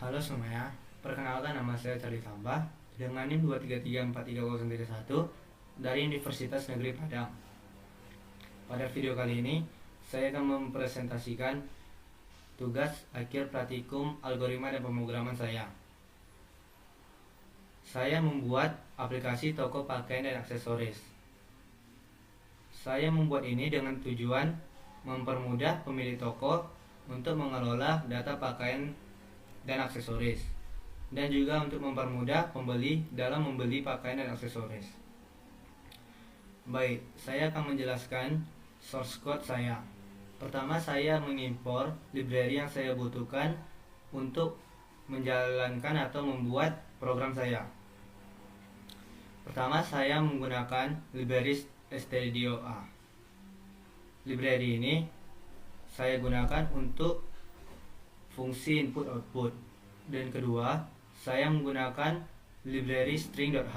Halo semuanya, perkenalkan nama saya Charlie Tambah dengan NIM 2334331 dari Universitas Negeri Padang. Pada video kali ini, saya akan mempresentasikan tugas akhir praktikum algoritma dan pemrograman saya. Saya membuat aplikasi toko pakaian dan aksesoris. Saya membuat ini dengan tujuan mempermudah pemilik toko untuk mengelola data pakaian dan aksesoris, dan juga untuk mempermudah pembeli dalam membeli pakaian dan aksesoris. Baik, saya akan menjelaskan source code saya. Pertama, saya mengimpor library yang saya butuhkan untuk menjalankan atau membuat program saya. Pertama, saya menggunakan library stdio.a. Library ini saya gunakan untuk fungsi input output. Dan kedua, saya menggunakan library string.h.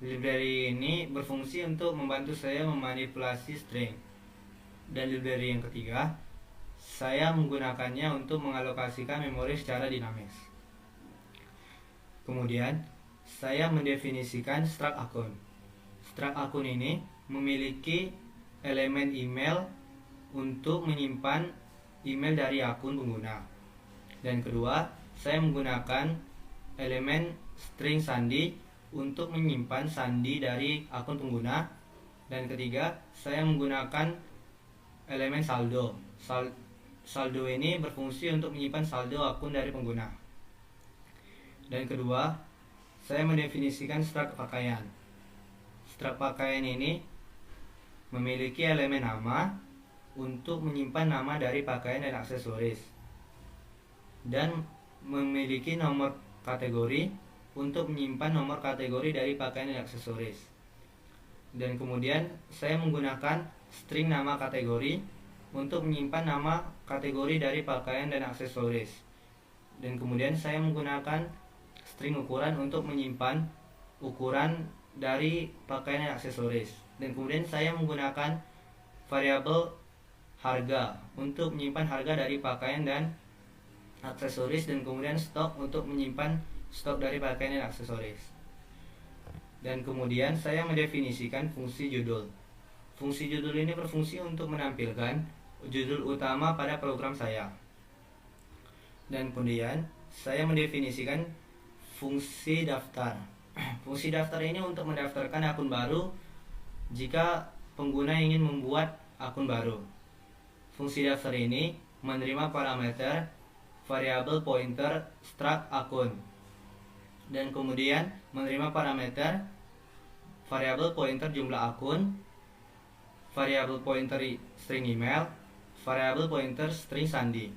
Library ini berfungsi untuk membantu saya memanipulasi string. Dan library yang ketiga, saya menggunakannya untuk mengalokasikan memori secara dinamis. Kemudian, saya mendefinisikan struct akun. Struct akun ini memiliki elemen email untuk menyimpan email dari akun pengguna. Dan kedua, saya menggunakan elemen string sandi untuk menyimpan sandi dari akun pengguna. Dan ketiga, saya menggunakan elemen saldo. Saldo ini berfungsi untuk menyimpan saldo akun dari pengguna. Dan kedua, saya mendefinisikan struct pakaian. Struct pakaian ini memiliki elemen nama untuk menyimpan nama dari pakaian dan aksesoris, dan memiliki nomor kategori untuk menyimpan nomor kategori dari pakaian dan aksesoris. Dan kemudian saya menggunakan string nama kategori untuk menyimpan nama kategori dari pakaian dan aksesoris. Dan kemudian saya menggunakan string ukuran untuk menyimpan ukuran dari pakaian dan aksesoris. Dan kemudian saya menggunakan variabel harga untuk menyimpan harga dari pakaian dan aksesoris, dan kemudian stok untuk menyimpan stok dari pakaian dan aksesoris. Dan kemudian saya mendefinisikan fungsi judul. Fungsi judul ini berfungsi untuk menampilkan judul utama pada program saya. Dan kemudian saya mendefinisikan fungsi daftar. Fungsi daftar ini untuk mendaftarkan akun baru jika pengguna ingin membuat akun baru. Fungsi daftar ini menerima parameter variabel pointer struct akun, dan kemudian menerima parameter variabel pointer jumlah akun, variabel pointer string email, variabel pointer string sandi.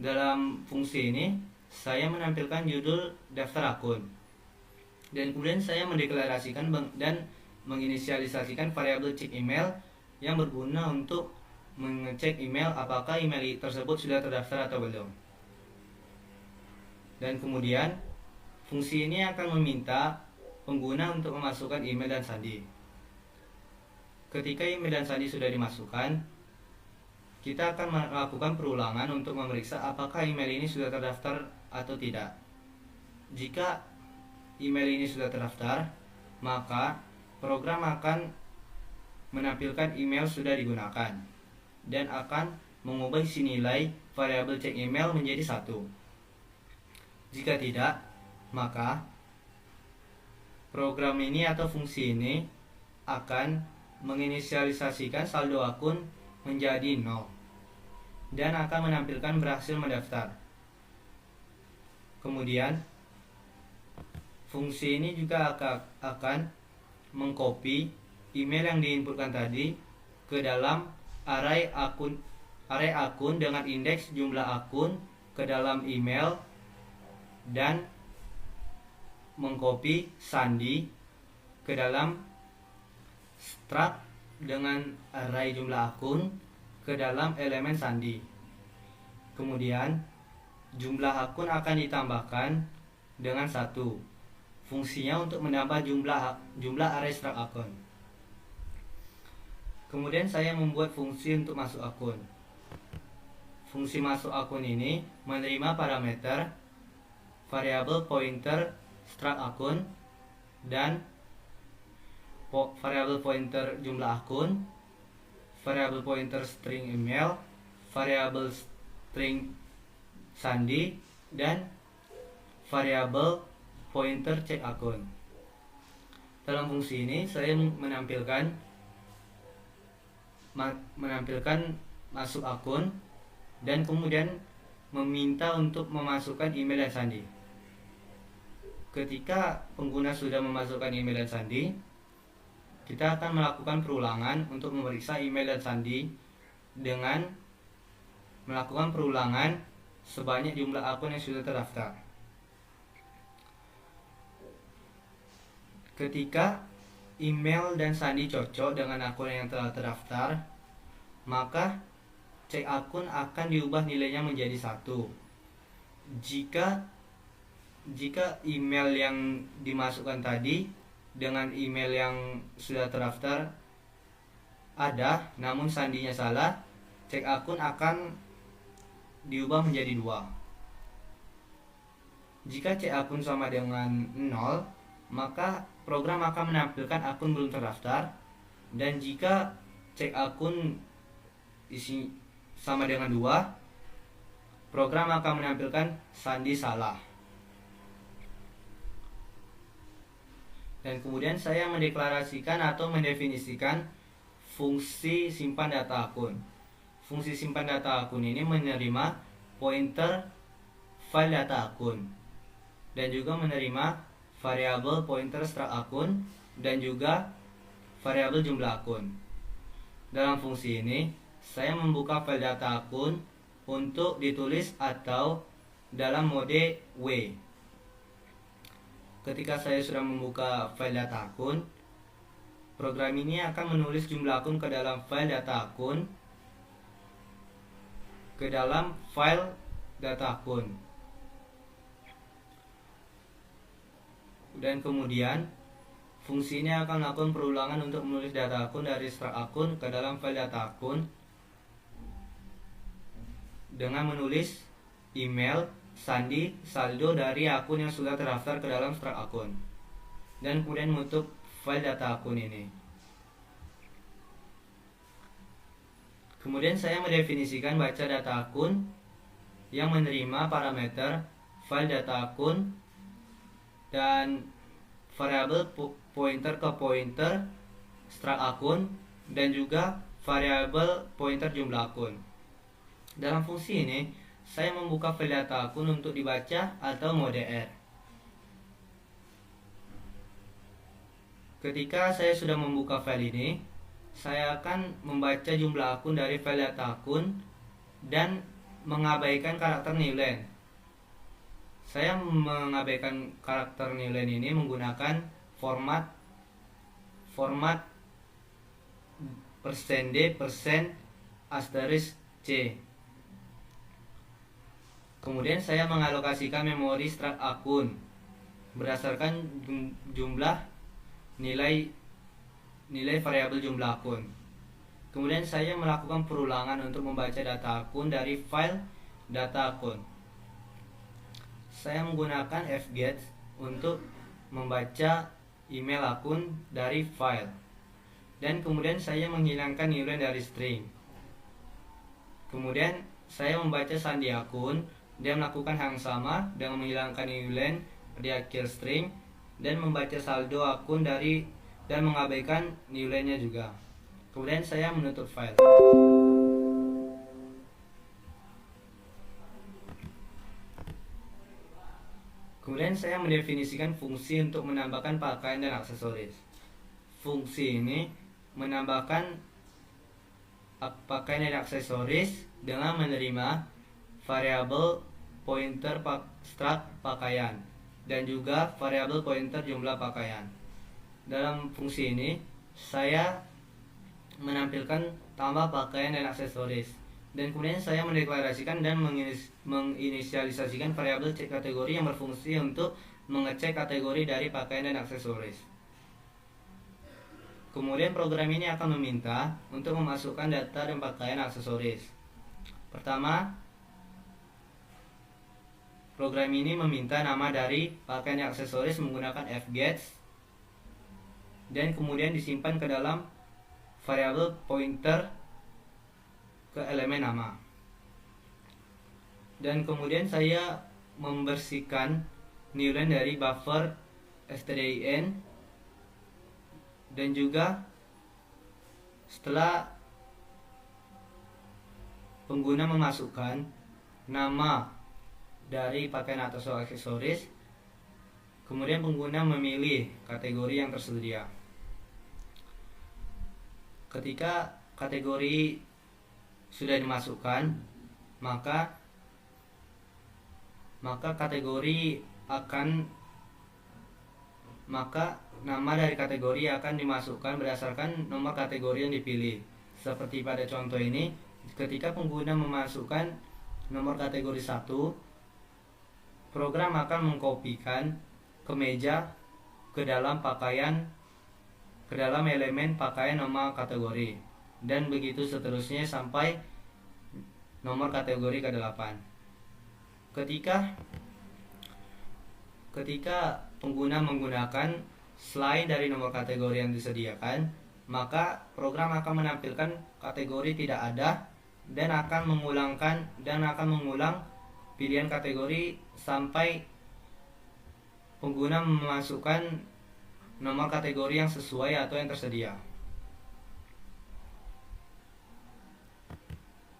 Dalam fungsi ini saya menampilkan judul daftar akun, dan kemudian saya mendeklarasikan dan menginisialisasikan variabel check email yang berguna untuk mengecek email apakah email tersebut sudah terdaftar atau belum. Dan kemudian fungsi ini akan meminta pengguna untuk memasukkan email dan sandi. Ketika email dan sandi sudah dimasukkan, kita akan melakukan perulangan untuk memeriksa apakah email ini sudah terdaftar atau tidak. Jika email ini sudah terdaftar, maka program akan menampilkan email sudah digunakan dan akan mengubah isi nilai variabel check email menjadi 1. Jika tidak, maka program ini atau fungsi ini akan menginisialisasikan saldo akun menjadi 0 dan akan menampilkan berhasil mendaftar. Kemudian fungsi ini juga akan mengcopy email yang diinputkan tadi ke dalam array akun dengan indeks jumlah akun ke dalam email, dan mengcopy sandi ke dalam struct dengan array jumlah akun ke dalam elemen sandi. Kemudian jumlah akun akan ditambahkan dengan 1. Fungsinya untuk menambah jumlah array struct akun. Kemudian saya membuat fungsi untuk masuk akun. Fungsi masuk akun ini menerima parameter variabel pointer struct akun, dan variabel pointer jumlah akun, variabel pointer string email, variabel string sandi, dan variabel pointer cek akun. Dalam fungsi ini saya menampilkan masuk akun dan kemudian meminta untuk memasukkan email dan sandi. Ketika pengguna sudah memasukkan email dan sandi, kita akan melakukan perulangan untuk memeriksa email dan sandi dengan melakukan perulangan sebanyak jumlah akun yang sudah terdaftar. Ketika email dan sandi cocok dengan akun yang telah terdaftar, maka cek akun akan diubah nilainya menjadi 1. Jika email yang dimasukkan tadi dengan email yang sudah terdaftar ada, namun sandinya salah, cek akun akan diubah menjadi 2. Jika cek akun sama dengan 0, maka program akan menampilkan akun belum terdaftar, dan jika cek akun isi sama dengan 2, program akan menampilkan sandi salah. Dan kemudian saya mendeklarasikan atau mendefinisikan fungsi simpan data akun. Fungsi simpan data akun ini menerima pointer file data akun dan juga menerima variabel pointer struct akun dan juga variabel jumlah akun. Dalam fungsi ini, saya membuka file data akun untuk ditulis atau dalam mode W. Ketika saya sudah membuka file data akun, program ini akan menulis jumlah akun ke dalam file data akun, ke dalam file data akun. Dan kemudian fungsi ini akan melakukan perulangan untuk menulis data akun dari struct akun ke dalam file data akun dengan menulis email, sandi, saldo dari akun yang sudah terdaftar ke dalam struct akun, dan kemudian menutup file data akun ini. Kemudian saya mendefinisikan baca data akun yang menerima parameter file data akun dan variabel pointer ke pointer struct akun dan juga variabel pointer jumlah akun. Dalam fungsi ini, saya membuka file data akun untuk dibaca atau mode R. Ketika saya sudah membuka file ini, saya akan membaca jumlah akun dari file data akun dan mengabaikan karakter newline. Saya mengabaikan karakter newline ini menggunakan format %d %*c. Kemudian saya mengalokasikan memori struct akun berdasarkan jumlah nilai variabel jumlah akun. Kemudian saya melakukan perulangan untuk membaca data akun dari file data akun. Saya menggunakan fget untuk membaca email akun dari file, dan kemudian saya menghilangkan newline dari string. Kemudian saya membaca sandi akun dan melakukan hal yang sama dengan menghilangkan newline di akhir string dan membaca saldo akun dan mengabaikan newline-nya juga. Kemudian saya menutup file. Kemudian saya mendefinisikan fungsi untuk menambahkan pakaian dan aksesoris. Fungsi ini menambahkan pakaian dan aksesoris dengan menerima variabel pointer struct pakaian dan juga variabel pointer jumlah pakaian. Dalam fungsi ini, saya menampilkan tambah pakaian dan aksesoris, dan kemudian saya mendeklarasikan dan menginisialisasikan variabel cek kategori yang berfungsi untuk mengecek kategori dari pakaian dan aksesoris. Kemudian program ini akan meminta untuk memasukkan data dan pakaian aksesoris. Pertama, program ini meminta nama dari pakaian dan aksesoris menggunakan fgets dan kemudian disimpan ke dalam variabel pointer ke elemen nama. Dan kemudian saya membersihkan newline dari buffer stdin, dan juga setelah pengguna memasukkan nama dari pakaian atau aksesoris, kemudian pengguna memilih kategori yang tersedia. Ketika kategori sudah dimasukkan, maka nama dari kategori akan dimasukkan berdasarkan nomor kategori yang dipilih. Seperti pada contoh ini, ketika pengguna memasukkan nomor kategori 1, program akan mengkopikan kemeja ke dalam elemen pakaian nama kategori, dan begitu seterusnya sampai nomor kategori ke-8. Ketika pengguna menggunakan selain dari nomor kategori yang disediakan, maka program akan menampilkan kategori tidak ada dan akan mengulang pilihan kategori sampai pengguna memasukkan nomor kategori yang sesuai atau yang tersedia.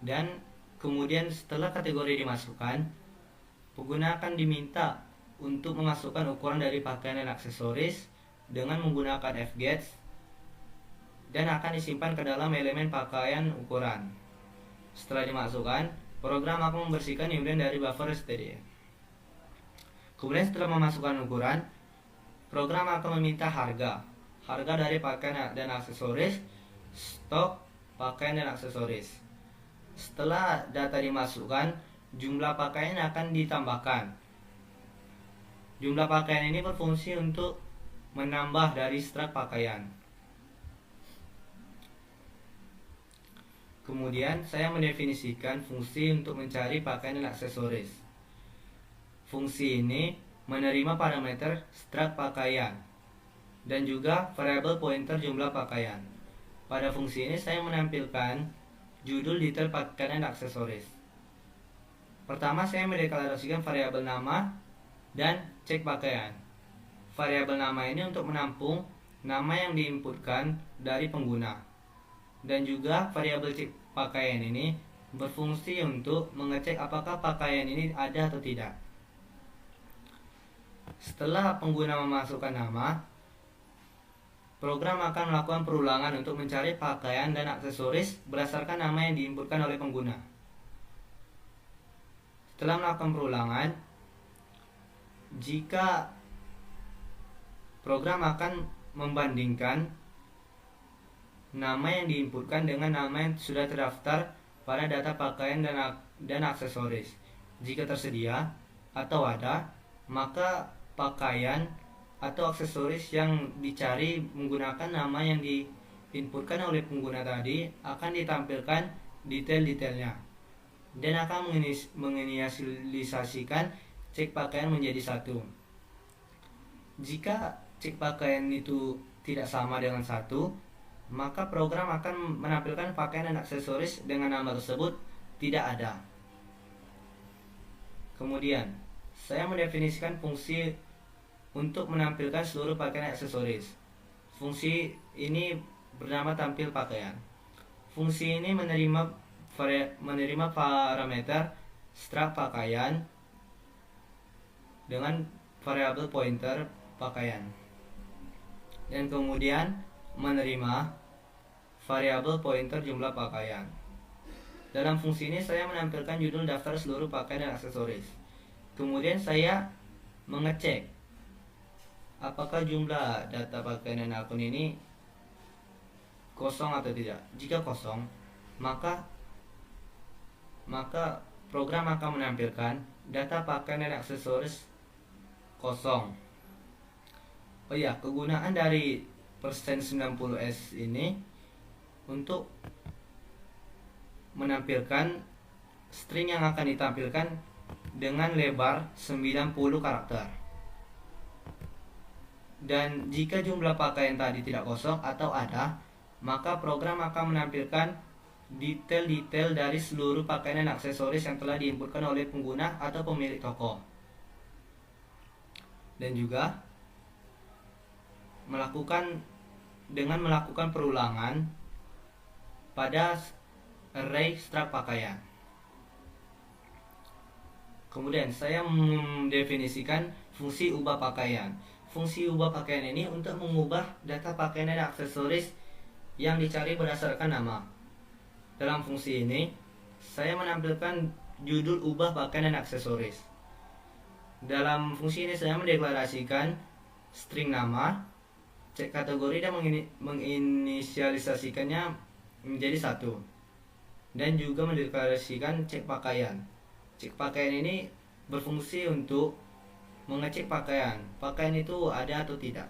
Dan kemudian setelah kategori dimasukkan, pengguna akan diminta untuk memasukkan ukuran dari pakaian dan aksesoris dengan menggunakan fgets dan akan disimpan ke dalam elemen pakaian ukuran. Setelah dimasukkan, program akan membersihkan newline dari buffer std. Kemudian setelah memasukkan ukuran, program akan meminta harga dari pakaian dan aksesoris, stok pakaian dan aksesoris. Setelah data dimasukkan, jumlah pakaian akan ditambahkan. Jumlah pakaian ini berfungsi untuk menambah dari struk pakaian. Kemudian saya mendefinisikan fungsi untuk mencari pakaian dan aksesoris. Fungsi ini menerima parameter struk pakaian dan juga variabel pointer jumlah pakaian. Pada fungsi ini saya menampilkan judul, detail pakaian dan aksesoris. Pertama, saya mendeklarasikan variabel nama dan cek pakaian. Variabel nama ini untuk menampung nama yang diinputkan dari pengguna, dan juga variabel cek pakaian ini berfungsi untuk mengecek apakah pakaian ini ada atau tidak. Setelah pengguna memasukkan nama, program akan melakukan perulangan untuk mencari pakaian dan aksesoris berdasarkan nama yang diinputkan oleh pengguna. Setelah melakukan perulangan, jika program akan membandingkan nama yang diinputkan dengan nama yang sudah terdaftar pada data pakaian dan aksesoris. Jika tersedia atau ada, maka pakaian atau aksesoris yang dicari menggunakan nama yang diinputkan oleh pengguna tadi akan ditampilkan detail-detailnya dan akan menginisialisasikan cek pakaian menjadi satu. Jika cek pakaian itu tidak sama dengan 1, maka program akan menampilkan pakaian dan aksesoris dengan nama tersebut tidak ada. Kemudian saya mendefinisikan fungsi untuk menampilkan seluruh pakaian dan aksesoris. Fungsi ini bernama tampil pakaian. Fungsi ini menerima parameter struk pakaian dengan variabel pointer pakaian, dan kemudian menerima variabel pointer jumlah pakaian. Dalam fungsi ini saya menampilkan judul daftar seluruh pakaian dan aksesoris. Kemudian saya mengecek apakah jumlah data pakaian dan akun ini kosong atau tidak. Jika kosong, maka program akan menampilkan data pakaian dan aksesoris kosong. Oh ya, kegunaan dari %90s ini untuk menampilkan string yang akan ditampilkan dengan lebar 90 karakter. Dan jika jumlah pakaian tadi tidak kosong atau ada, maka program akan menampilkan detail-detail dari seluruh pakaian dan aksesoris yang telah diinputkan oleh pengguna atau pemilik toko. Dan juga melakukan perulangan pada array strak pakaian. Kemudian saya mendefinisikan fungsi ubah pakaian. Fungsi ubah pakaian ini untuk mengubah data pakaian dan aksesoris yang dicari berdasarkan nama. Dalam fungsi ini, saya menampilkan judul ubah pakaian dan aksesoris. Dalam fungsi ini saya mendeklarasikan string nama, cek kategori dan menginisialisasikannya menjadi satu. Dan juga mendeklarasikan cek pakaian. Cek pakaian ini berfungsi untuk mengecek pakaian itu ada atau tidak.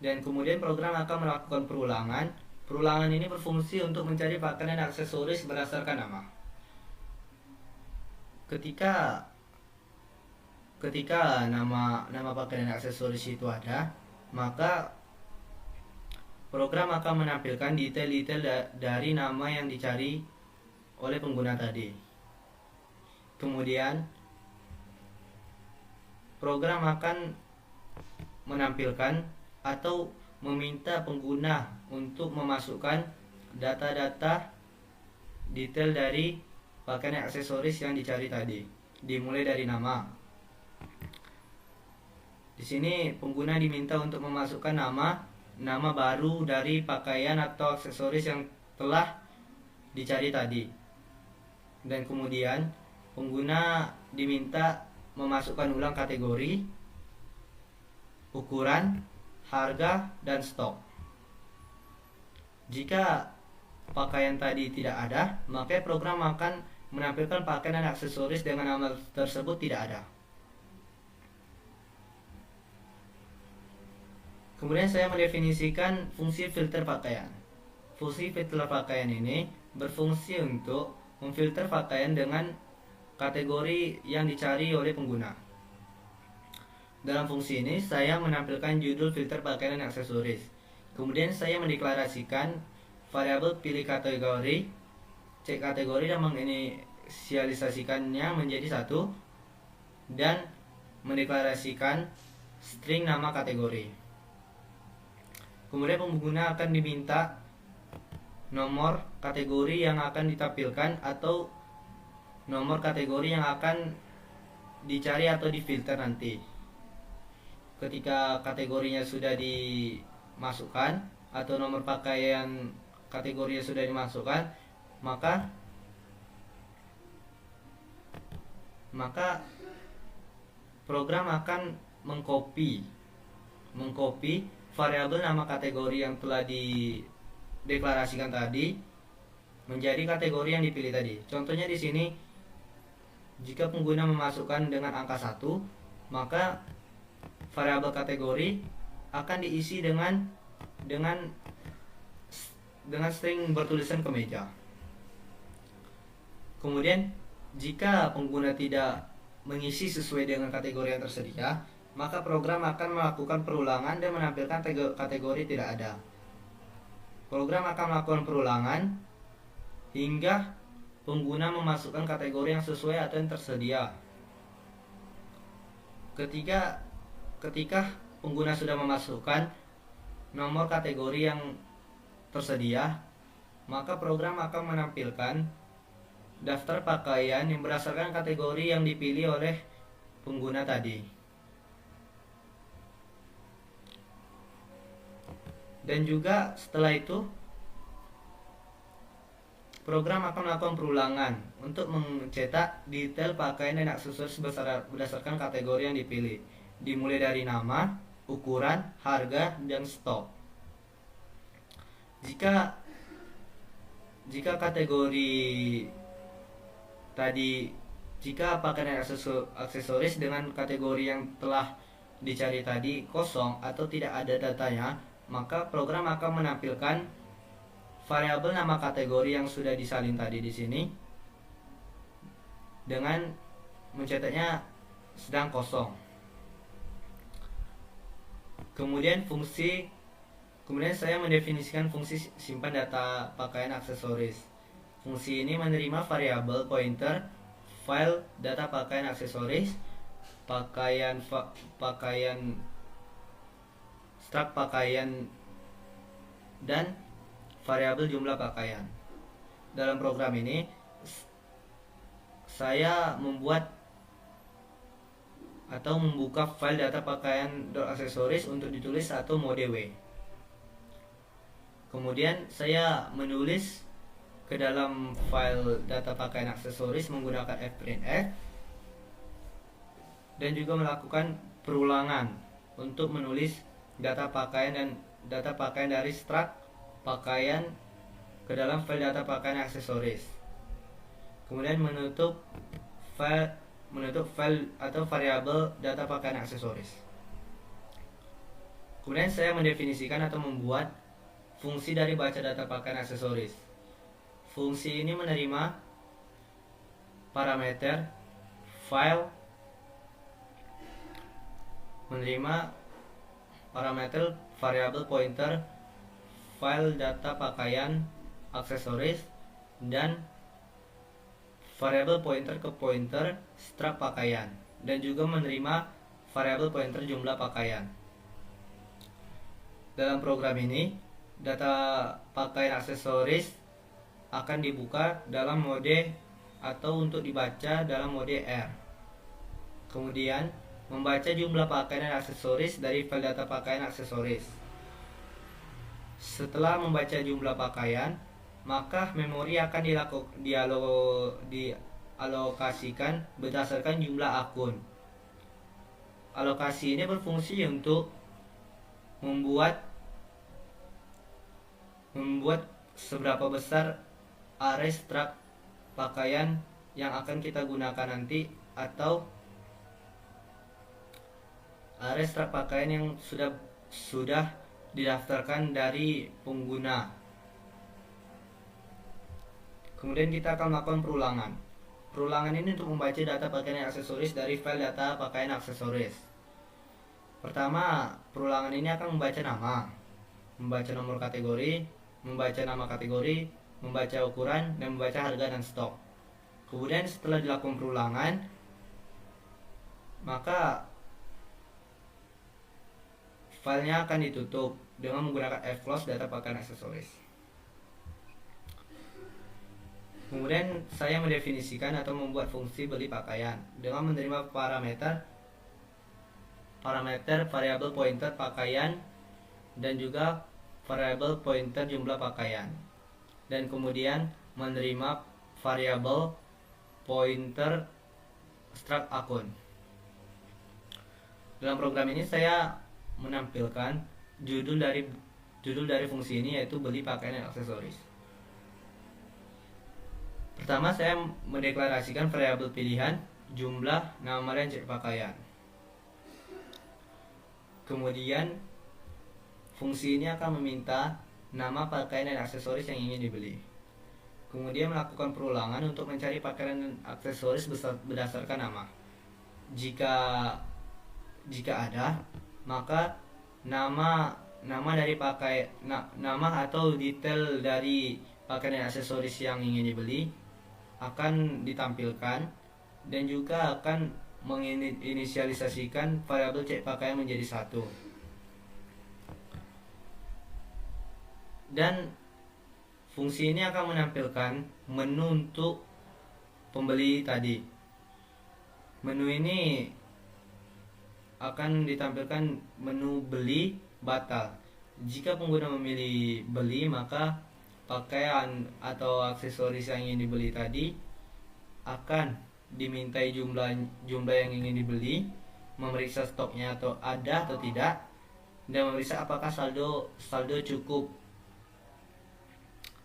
Dan kemudian program akan melakukan perulangan. Perulangan ini berfungsi untuk mencari pakaian dan aksesoris berdasarkan nama. Ketika nama pakaian dan aksesoris itu ada, maka program akan menampilkan detail-detail dari nama yang dicari oleh pengguna tadi. Kemudian program akan menampilkan atau meminta pengguna untuk memasukkan data-data detail dari pakaian dan aksesoris yang dicari tadi, dimulai dari nama. Di sini pengguna diminta untuk memasukkan nama baru dari pakaian atau aksesoris yang telah dicari tadi. Dan kemudian pengguna diminta memasukkan ulang kategori, ukuran, harga, dan stok. Jika pakaian tadi tidak ada, maka program akan menampilkan pakaian dan aksesoris dengan nama tersebut tidak ada. Kemudian saya mendefinisikan fungsi filter pakaian. Fungsi filter pakaian ini berfungsi untuk memfilter pakaian dengan kategori yang dicari oleh pengguna. Dalam fungsi ini saya menampilkan judul filter pakaian dan aksesoris. Kemudian saya mendeklarasikan variabel pilih kategori, cek kategori dan menginisialisasikannya menjadi satu, dan mendeklarasikan string nama kategori. Kemudian pengguna akan diminta nomor kategori yang akan ditampilkan atau nomor kategori yang akan dicari atau difilter nanti. Ketika kategorinya sudah dimasukkan atau nomor pakaian kategorinya sudah dimasukkan, maka program akan mengcopy variabel nama kategori yang telah dideklarasikan tadi menjadi kategori yang dipilih tadi. Contohnya di sini, jika pengguna memasukkan dengan angka 1, maka variabel kategori akan diisi dengan string bertulisan kemeja. Kemudian jika pengguna tidak mengisi sesuai dengan kategori yang tersedia, maka program akan melakukan perulangan dan menampilkan kategori tidak ada. Program akan melakukan perulangan hingga pengguna memasukkan kategori yang sesuai atau yang tersedia. Ketika pengguna sudah memasukkan nomor kategori yang tersedia, maka program akan menampilkan daftar pakaian yang berdasarkan kategori yang dipilih oleh pengguna tadi. Dan juga setelah itu program akan melakukan perulangan untuk mencetak detail pakaian dan aksesoris berdasarkan kategori yang dipilih, dimulai dari nama, ukuran, harga, dan stok. Jika kategori tadi, jika pakaian dan aksesoris dengan kategori yang telah dicari tadi kosong atau tidak ada datanya, maka program akan menampilkan variabel nama kategori yang sudah disalin tadi di sini dengan mencetaknya sedang kosong. Kemudian saya mendefinisikan fungsi simpan data pakaian aksesoris. Fungsi ini menerima variabel pointer file data pakaian aksesoris, struk pakaian, dan variabel jumlah pakaian. Dalam program ini saya membuat atau membuka file data pakaian aksesoris untuk ditulis atau mode W. Kemudian saya menulis ke dalam file data pakaian aksesoris menggunakan fprintf dan juga melakukan perulangan untuk menulis data pakaian dan data pakaian dari struk pakaian ke dalam file data pakaian aksesoris. Kemudian menutup file atau variabel data pakaian aksesoris. Kemudian saya mendefinisikan atau membuat fungsi dari baca data pakaian aksesoris. Fungsi ini menerima parameter file, variabel pointer file data pakaian aksesoris, dan variabel pointer ke pointer struk pakaian, dan juga menerima variabel pointer jumlah pakaian. Dalam program ini, data pakaian aksesoris akan dibuka dalam mode atau untuk dibaca dalam mode R. Kemudian membaca jumlah pakaian dan aksesoris dari file data pakaian aksesoris. Setelah membaca jumlah pakaian, maka memori akan dialokasikan berdasarkan jumlah akun. Alokasi ini berfungsi untuk membuat seberapa besar array struk pakaian yang akan kita gunakan nanti, atau array struk pakaian yang sudah didaftarkan dari pengguna. Kemudian kita akan melakukan perulangan. Perulangan ini untuk membaca data pakaian aksesoris dari file data pakaian aksesoris. Pertama, perulangan ini akan membaca nama, membaca nomor kategori, membaca nama kategori, membaca ukuran, dan membaca harga dan stok. Kemudian setelah dilakukan perulangan, maka filenya akan ditutup dengan menggunakan fclose data pakaian aksesoris. Kemudian saya mendefinisikan atau membuat fungsi beli pakaian dengan menerima parameter variabel pointer pakaian dan juga variabel pointer jumlah pakaian, dan kemudian menerima variabel pointer struk akun. Dalam program ini saya menampilkan judul dari fungsi ini, yaitu beli pakaian dan aksesoris. Pertama, saya mendeklarasikan variabel pilihan jumlah nama dan cek pakaian. Kemudian fungsi ini akan meminta nama pakaian dan aksesoris yang ingin dibeli. Kemudian melakukan perulangan untuk mencari pakaian dan aksesoris berdasarkan nama. Jika ada, maka nama atau detail dari pakaian dan aksesoris yang ingin dibeli akan ditampilkan, dan juga akan menginisialisasikan variabel cek pakaian menjadi satu. Dan fungsi ini akan menampilkan menu untuk pembeli tadi. Menu ini akan ditampilkan menu beli batal. Jika pengguna memilih beli, maka pakaian atau aksesoris yang ingin dibeli tadi akan dimintai jumlah yang ingin dibeli, memeriksa stoknya atau ada atau tidak, dan memeriksa apakah saldo cukup,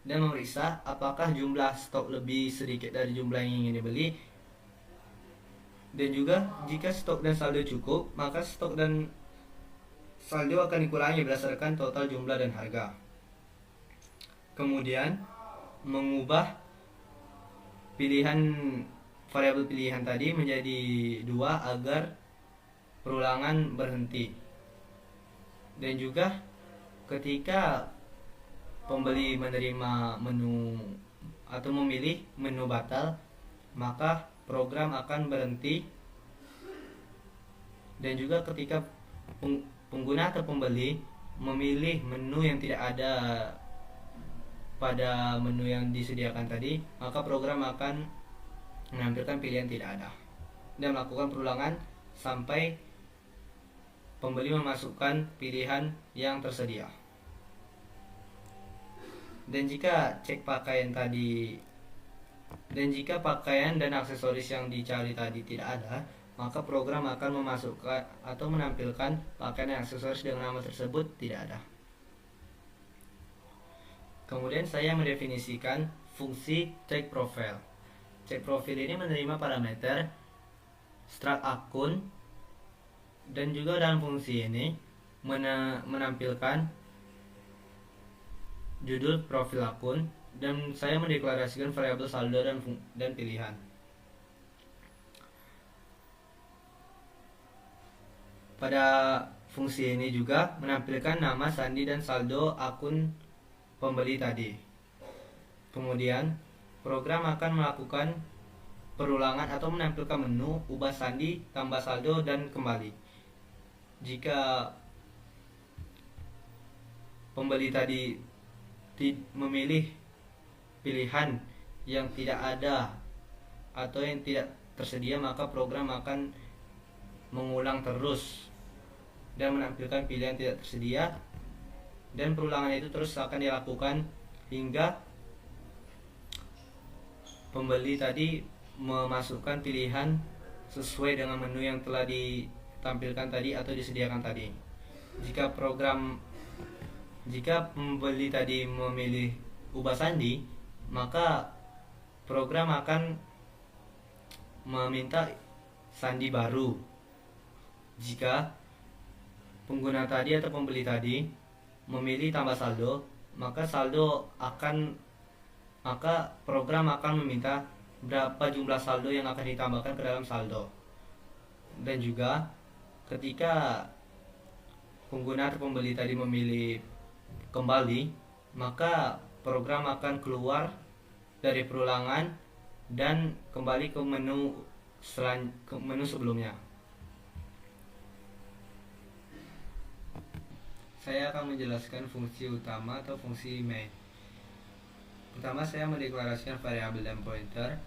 dan memeriksa apakah jumlah stok lebih sedikit dari jumlah yang ingin dibeli. Dan juga jika stok dan saldo cukup, maka stok dan saldo akan dikurangi berdasarkan total jumlah dan harga. Kemudian mengubah variabel pilihan tadi menjadi 2 agar perulangan berhenti. Dan juga ketika pembeli menerima menu atau memilih menu batal, maka program akan berhenti. Dan juga ketika pengguna atau pembeli memilih menu yang tidak ada pada menu yang disediakan tadi, maka program akan menampilkan pilihan tidak ada dan melakukan perulangan sampai pembeli memasukkan pilihan yang tersedia. Dan jika pakaian dan aksesoris yang dicari tadi tidak ada, maka program akan memasukkan atau menampilkan pakaian dan aksesoris dengan nama tersebut tidak ada. Kemudian saya mendefinisikan fungsi check profile. Check profile ini menerima parameter struct akun, dan juga dalam fungsi ini menampilkan judul profil akun, dan saya mendeklarasikan variabel saldo dan pilihan. Pada fungsi ini juga menampilkan nama, sandi, dan saldo akun pembeli tadi. Kemudian program akan melakukan perulangan atau menampilkan menu ubah sandi, tambah saldo, dan kembali. Jika pembeli tadi memilih pilihan yang tidak ada atau yang tidak tersedia, maka program akan mengulang terus dan menampilkan pilihan tidak tersedia, dan perulangan itu terus akan dilakukan hingga pembeli tadi memasukkan pilihan sesuai dengan menu yang telah ditampilkan tadi atau disediakan tadi. Jika pembeli tadi memilih ubah sandi, maka program akan meminta sandi baru. Jika pengguna tadi atau pembeli tadi memilih tambah saldo, maka program akan meminta berapa jumlah saldo yang akan ditambahkan ke dalam saldo. Dan juga ketika pengguna atau pembeli tadi memilih kembali, maka program akan keluar dari perulangan dan kembali ke menu sebelumnya. Saya akan menjelaskan fungsi utama atau fungsi main. Pertama, saya mendeklarasikan variabel dan pointer.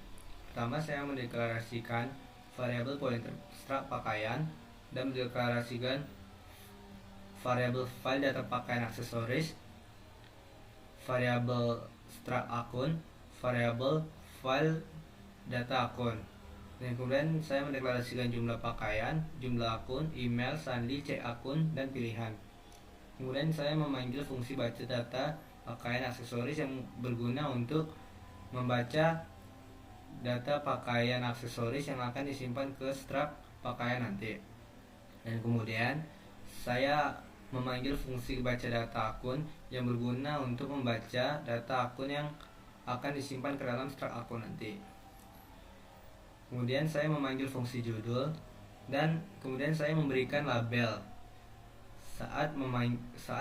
Pertama, saya mendeklarasikan variabel pointer struct pakaian dan mendeklarasikan variabel file data pakaian aksesoris, variabel struct akun, variabel file data akun. Dan kemudian saya mendeklarasikan jumlah pakaian, jumlah akun, email, sandi, cek akun, dan pilihan. Kemudian saya memanggil fungsi baca data pakaian aksesoris yang berguna untuk membaca data pakaian aksesoris yang akan disimpan ke struct pakaian nanti. Dan kemudian saya memanggil fungsi baca data akun yang berguna untuk membaca data akun yang akan disimpan ke dalam struct akun nanti. Kemudian saya memanggil fungsi judul, dan kemudian saya memberikan label saat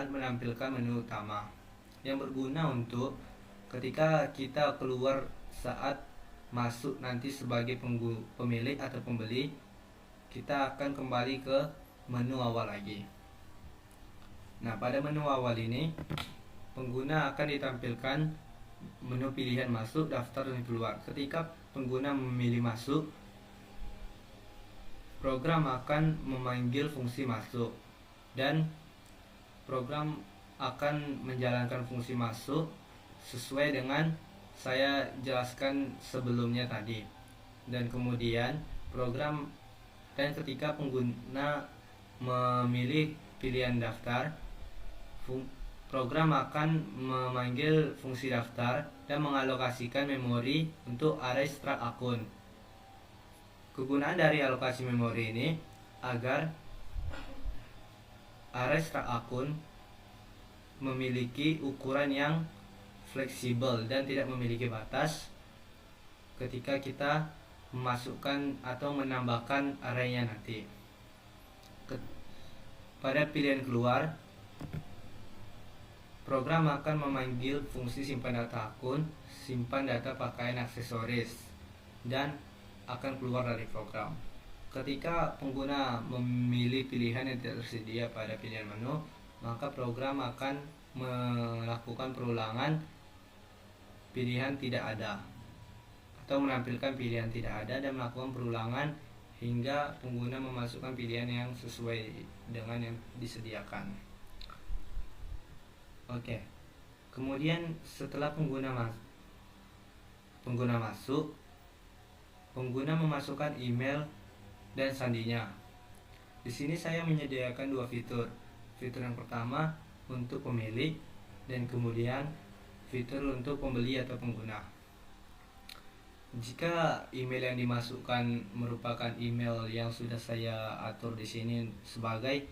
menampilkan menu utama yang berguna untuk ketika kita keluar saat masuk nanti sebagai pemilik atau pembeli, kita akan kembali ke menu awal lagi. Nah, pada menu awal ini pengguna akan ditampilkan menu pilihan masuk, daftar, dan keluar. Ketika pengguna memilih masuk, program akan memanggil fungsi masuk, dan program akan menjalankan fungsi masuk sesuai dengan saya jelaskan sebelumnya tadi. Dan kemudian ketika pengguna memilih pilihan daftar, program akan memanggil fungsi daftar dan mengalokasikan memori untuk array struct akun. Kegunaan dari alokasi memori ini agar array struct akun memiliki ukuran yang fleksibel dan tidak memiliki batas ketika kita memasukkan atau menambahkan arraynya nanti. Pada pilihan keluar, program akan memanggil fungsi simpan data akun, simpan data pakaian aksesoris, dan akan keluar dari program. Ketika pengguna memilih pilihan yang tidak tersedia pada pilihan menu, maka program akan melakukan perulangan pilihan tidak ada atau menampilkan pilihan tidak ada dan melakukan perulangan hingga pengguna memasukkan pilihan yang sesuai dengan yang disediakan. Oke. Kemudian setelah pengguna masuk, pengguna memasukkan email dan sandinya. Di sini saya menyediakan dua fitur. Fitur yang pertama untuk pemilik dan kemudian fitur untuk pembeli atau pengguna. Jika email yang dimasukkan merupakan email yang sudah saya atur di sini sebagai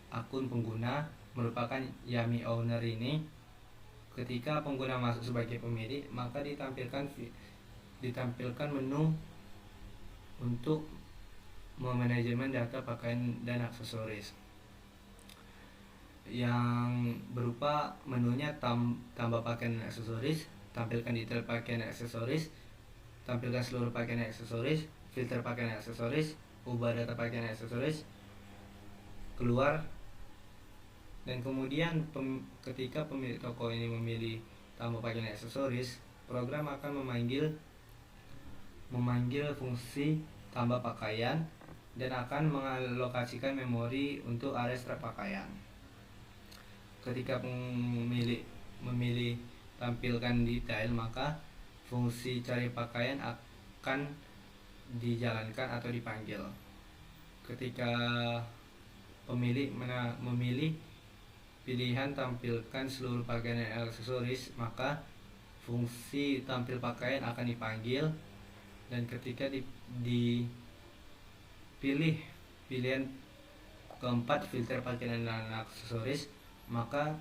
akun pengguna, merupakan Yummy owner ini, ketika pengguna masuk sebagai pemilik, maka ditampilkan menu untuk memanajemen data pakaian dan aksesoris yang berupa menunya tambah pakaian dan aksesoris, tampilkan detail pakaian dan aksesoris, tampilkan seluruh pakaian dan aksesoris, filter pakaian dan aksesoris, ubah data pakaian dan aksesoris, keluar. Dan kemudian ketika pemilik toko ini memilih tambah pakaian dan aksesoris, program akan memanggil fungsi tambah pakaian dan akan mengalokasikan memori untuk area strap pakaian. Ketika pemilik memilih tampilkan detail, maka fungsi cari pakaian akan dijalankan atau dipanggil. Ketika pemilik memilih pilihan tampilkan seluruh pakaian dan aksesoris, maka fungsi tampil pakaian akan dipanggil. Dan ketika dipilih pilihan keempat filter pakaian dan aksesoris, maka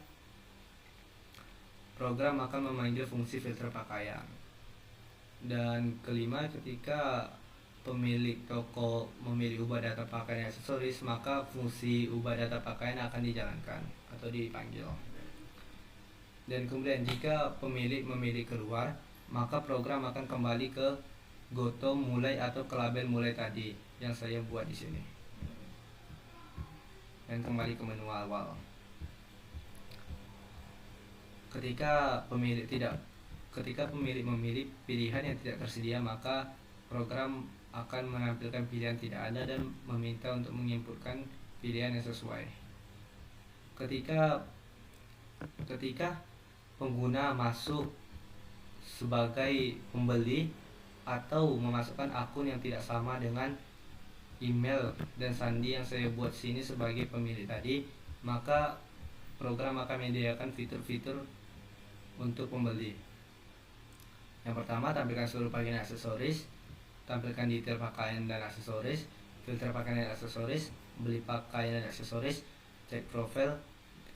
program akan memanggil fungsi filter pakaian. Dan kelima, ketika pemilik toko memilih ubah data pakaian dan aksesoris, maka fungsi ubah data pakaian akan dijalankan atau dipanggil. Dan kemudian jika pemilik memilih keluar, maka program akan kembali ke Goto mulai atau ke label mulai tadi yang saya buat di sini, dan kembali ke menu awal. Ketika pemilik memilih pilihan yang tidak tersedia, maka program akan menampilkan pilihan tidak ada dan meminta untuk menginputkan pilihan yang sesuai. Ketika pengguna masuk sebagai pembeli atau memasukkan akun yang tidak sama dengan email dan sandi yang saya buat sini sebagai pemilik tadi, maka program akan menyediakan fitur-fitur untuk pembeli. Yang pertama, tampilkan seluruh pakaian dan aksesoris, tampilkan detail pakaian dan aksesoris, filter pakaian dan aksesoris, beli pakaian dan aksesoris, cek profil,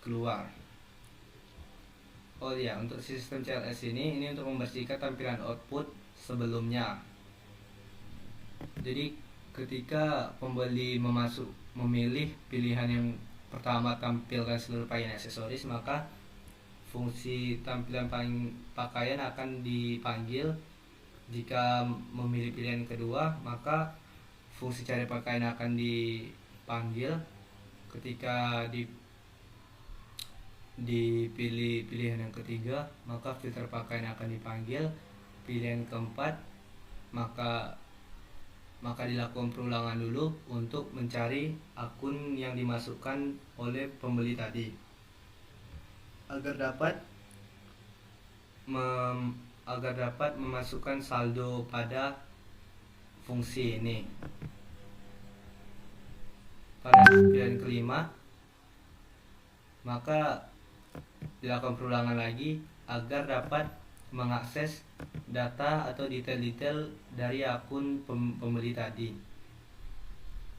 keluar. Oh ya, untuk sistem CLS ini untuk membersihkan tampilan output sebelumnya. Jadi ketika pembeli memilih pilihan yang pertama tampilkan seluruh pakaian aksesoris, maka fungsi tampilan pakaian akan dipanggil. Jika memilih pilihan kedua, maka fungsi cari pakaian akan dipanggil. Ketika dipilih pilihan yang ketiga, maka filter pakaian akan dipanggil. Pilihan keempat, maka dilakukan perulangan dulu untuk mencari akun yang dimasukkan oleh pembeli tadi agar dapat memasukkan saldo pada fungsi ini. Pada pilihan kelima, maka dilakukan perulangan lagi agar dapat mengakses data atau detail-detail dari akun pembeli tadi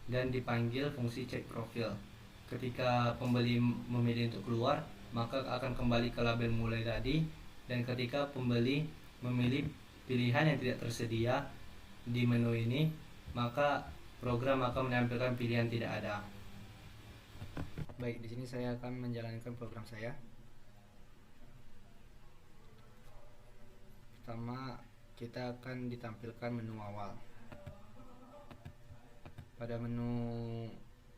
dan dipanggil fungsi cek profil. Ketika pembeli memilih untuk keluar, maka akan kembali ke label mulai tadi Dan ketika pembeli memilih pilihan yang tidak tersedia di menu ini, maka program akan menampilkan pilihan tidak ada. Baik, di sini saya akan menjalankan program saya. Pertama, kita akan ditampilkan menu awal. Pada menu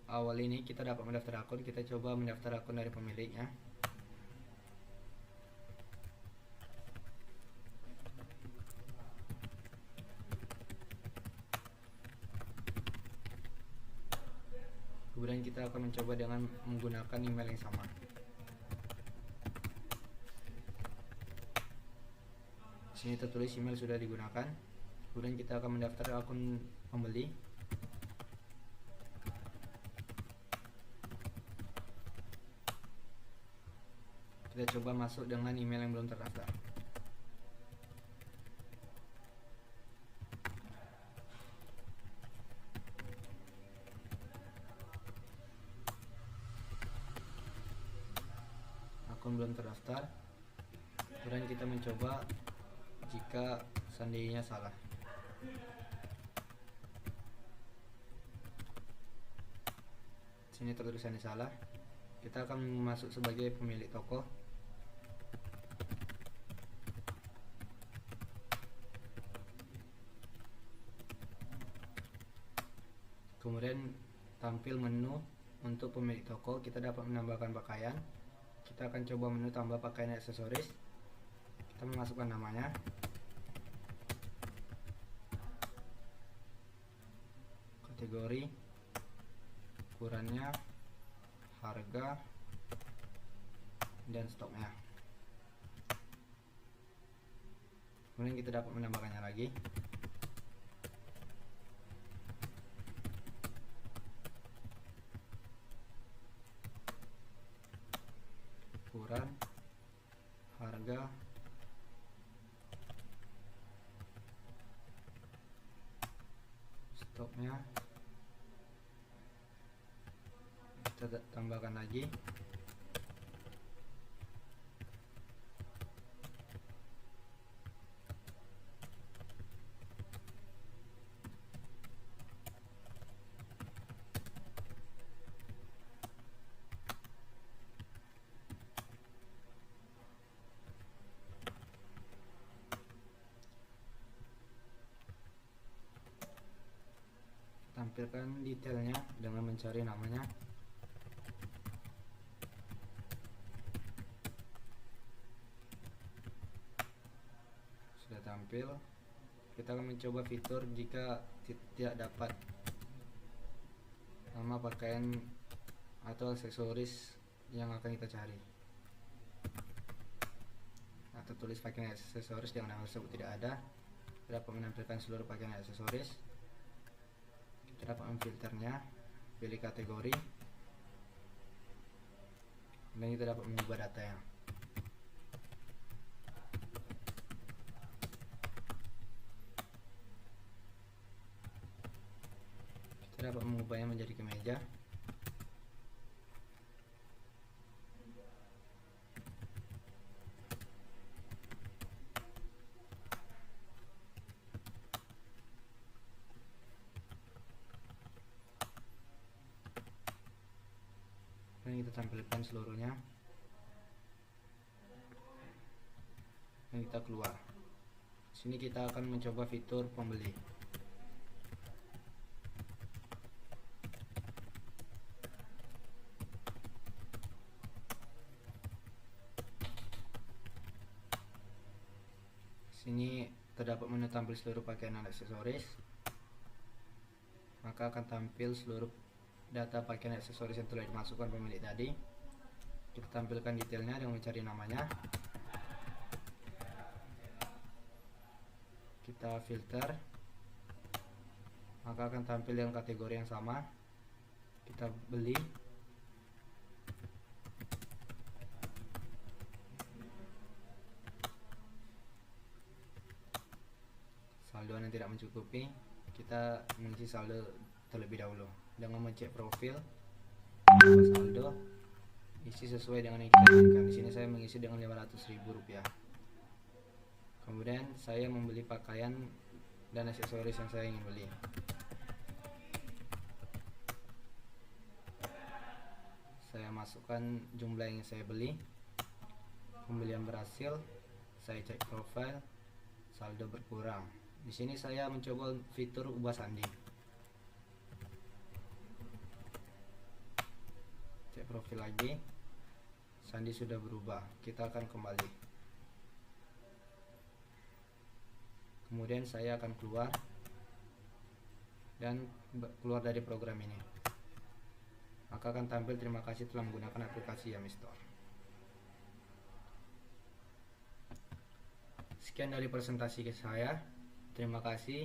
awal ini kita dapat mendaftar akun. Kita coba mendaftar akun dari pemiliknya. Kemudian kita akan mencoba dengan menggunakan email yang sama. Di sini tertulis email sudah digunakan. Kemudian kita akan mendaftar akun pembeli. Kita coba masuk dengan email yang belum terdaftar. Akun belum terdaftar. Kemudian kita mencoba jika seandainya salah. Sini tertulis sandi salah. Kita akan masuk sebagai pemilik toko. Kemudian tampil menu untuk pemilik toko. Kita dapat menambahkan pakaian. Kita akan coba menu tambah pakaian aksesoris. Kita memasukkan namanya, kategori, ukurannya, harga, dan stoknya. Kemudian kita dapat menambahkannya lagi. Ukuran, harga, stoknya, kita tambahkan lagi. Tampilkan detailnya dengan mencari namanya. Sudah tampil. Kita akan mencoba fitur jika tidak dapat nama pakaian atau aksesoris yang akan kita cari. Nah, tertulis pakaian aksesoris dengan nama tersebut tidak ada. Kita dapat menampilkan seluruh pakaian aksesoris. Kita dapat memfilternya, pilih kategori, dan kita dapat mengubah datanya. Kita dapat mengubahnya menjadi kemeja. Dan kita tampilkan seluruhnya. Dan kita keluar. Sini kita akan mencoba fitur pembeli. Sini terdapat menu tampil seluruh pakaian dan aksesoris. Maka akan tampil seluruh data pakaian aksesoris yang telah dimasukkan pemilik tadi. Kita tampilkan detailnya dengan mencari namanya. Kita filter, maka akan tampil dengan kategori yang sama. Kita beli. Saldo yang tidak mencukupi, kita mengisi saldo terlebih dahulu dengan mencek profil, saldo, isi sesuai dengan yang kita inginkan. Di sini saya mengisi dengan Rp500.000. Kemudian saya membeli pakaian dan aksesoris yang saya ingin beli. Saya masukkan jumlah yang saya beli. Pembelian berhasil. Saya cek profil, saldo berkurang. Di sini saya mencoba fitur ubah sandi. Cek profil lagi. Sandi sudah berubah. Kita akan kembali. Kemudian saya akan keluar dan keluar dari program ini. Maka akan tampil terima kasih telah menggunakan aplikasi Yummy Store. Sekian dari presentasi saya. Terima kasih.